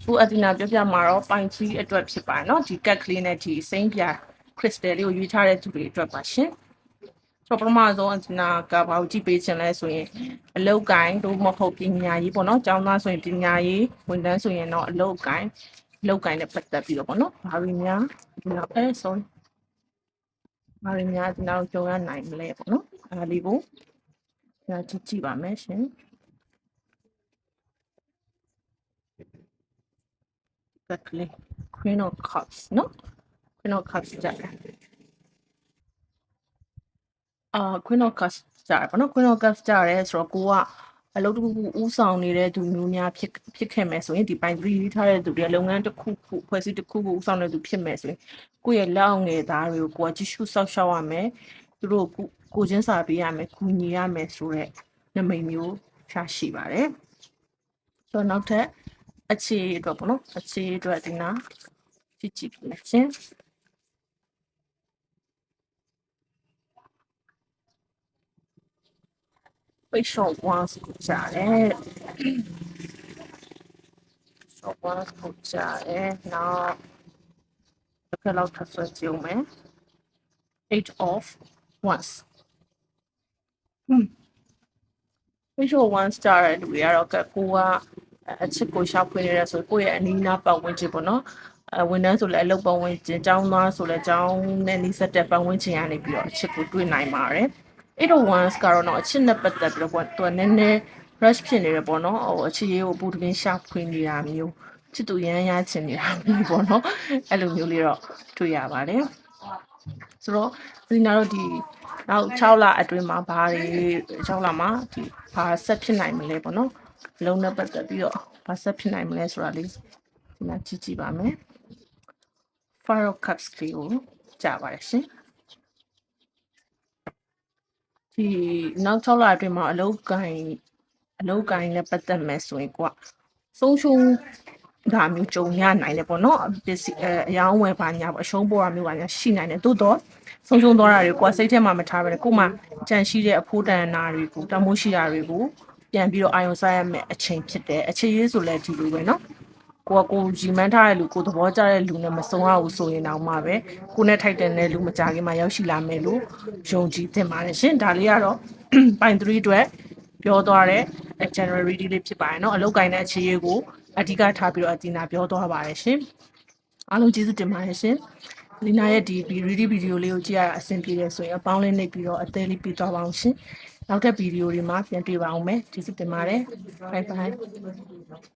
Full Athena ပြောပြမှာတော့ ပိုင်း3အတွက်ဖြစ်ပါတယ်เนาะဒီကက်ကလေးနဲ့ဒီစိမ့်ပြ crystal လေးကိုရွေးထားတဲ့သူတွေအတွက်ပါရှင်ဆိုတော့ပထမဆုံးအနာကဘာကိုကြည့်ပေးချင်လဲဆိုရင်အလုတ်ကိုင်းတို့မဟုတ်ပညာရေးပေါ့နော်ကျောင်းသားဆိုရင်ပညာရေးဝန်ထမ်းဆိုရင်တော့အလုတ်ကိုင်းနဲ့ပတ်သက်ပြီးတော့ပေါ့နော်ဘာတွေများဒီနောက်sorry ဘာတွေများဒီနောက်ကြုံရနိုင်မလဲပေါ့နော်အဲဒါလေးကိုညာကြည့်ပါမယ်ရှင်ကက်ကလေး Queen of Cups နော် Queen of Cups ကြတယ်Queen of Cups ကြတယ်ပေါ့နော် Queen of Cups ကြတယ်ဆိုတော့ကိုကအလုပ်တစ်ခုခုဦးဆောင်နေတဲ့သူမျိုးများဖြစ်ခဲ့မယ်ဆိုရင်ဒီပိုင်း3ထားတဲ့သူတွေလုပ်ငန်းတစ်ခုခုဖွဲ့စည်းတစ်ခုခုဦးဆောင်တဲ့သူဖြစ်မယ်ဆိုရင်ကိုယ့်ရဲ့လက်အောက်ငယ်သားတွေကိုကိုကကြည့်ရှုစောင့်ရှောက်ရမယ်သူတို့ကိုချင်းစာပေးရမယ်ကူညီရမယ်ဆိုတဲ့နမိတ်မျိုးရှာရှိပါတယ်ဆိုတော့နောက်ထပ်အခြေအတွက်ပေါ့နော်အခြေအတွက်ဒီနာကြည့်မယ်ရှင်Short ones ကိုကြားတယ်short ones ကိုကြားတယ်နောက်တစ်ခါလောက်ထပ်ဆွဲကြည့်ဦးမယ် 8 of ones short ones ကြားတဲ့လူတွေကတော့ကိုကအချစ်ကိုရှောက်ဖွေးနေရဆိုကိုယ့်ရဲ့အနီးနားပတ်ဝန်းကျင်ပေါ့နော်ဝန်ထမ်းဆိုလည်းအလုပ်ပတ်ဝန်းကျင်ကျောင်းသားဆိုလည်းကျောင်းနဲ့နှိစက်တဲ့ပတ်ဝန်းကျင်ကနေပြီးတော့အချစ်ကိုတွေ့နိုင်ပါတယ်801s ကတော့အချစ်နဲ့ပတ်သက်ပြီးတော့သူကနည်းနည်း rush ဖြစ်နေတယ်ပေါ့နော်ဟိုအချစ်ရေးကိုပူတပင်းရှာဖွေနေတာမျိုးချစ်သူရမ်းရချင်နေတာမျိုးပေါ့နော်အဲ့လိုမျိုးလေးတော့တွေ့ရပါတယ်ဆိုတော့ဒီနာတော့ဒီနောက်6လအတွင်းမှာဘာတွေ6လမှာဒီဘာဆက်ဖြစ်နိုင်မလဲပေါ့နော်အလုံးနဲ့ပတ်သက်ပြီးတော့ဘာဆက်ဖြစ်နိုင်မလဲဆိုတာလေးဒီမှာကြည့်ပါမယ် Fire of Cups လေးကိုကြားပါတယ်ရှင်ဒီနောက်6လအတွင်းမှာအလုတ်ကိုင်းနဲ့ပတ်သက်မယ်ဆိုရင်ကိုကဆုံးရှုံးဒါမျိုးကြုံရနိုင်တယ်ပေါ့နော်ပစ္စည်းအယောင်းဝယ်ပါညာပေါ့အရှုံးပေါ်တာမျိုးပါညာရှိနိုင်တယ်တိုးတော့ဆုံးရှုံးသွားတာတွေကိုကစိတ်ထဲမှာမထားဘဲနဲ့ကိုမှကြံရှိတဲ့အဖိုးတန်နာတွေကိုတမိုးရှိတာတွေကိုပြန်ပြီးတော့အာရုံစိုက်ရမယ်အချိန်ဖြစ်တယ်အခြေရေးဆိုလဲဒီလိုပဲနော်ကိုရီမန်းထားတဲ့လူကိုသဘောကျတဲ့လူနဲ့မစုံရဘူးဆိုရင်တော့မှပဲကိုနဲ့ထိုက်တဲ့လူမကြခင်မှာရောက်ရှိလာမယ်လို့ယုံကြည်သင့်ပါတယ်ရှင်ဒါလေးကတော့ပိုင်း3အတွက်ပြောသွားတဲ့ general reading လေးဖြစ်ပါတယ်เนาะအလောက်ကိုင်းတဲ့အခြေရေးကိုအဓိကထားပြီးတော့အတင်နာပြောသွားပါတယ်ရှင်အားလုံးကျေးဇူးတင်ပါတယ်ရှင်လီနာရဲ့ဒီ reading video လေးကိုကြည့်ရတာအဆင်ပြေတယ်ဆိုရင်အပေါင်းလေးနှိပ်ပြီးတော့အသေးလေးပြီးသွားပါအောင်ရှင်နောက်ထပ်ဗီဒီယိုတွေမှာပြန်တွေ့ပါအောင်မယ်ကျေးဇူးတင်ပါတယ် bye bye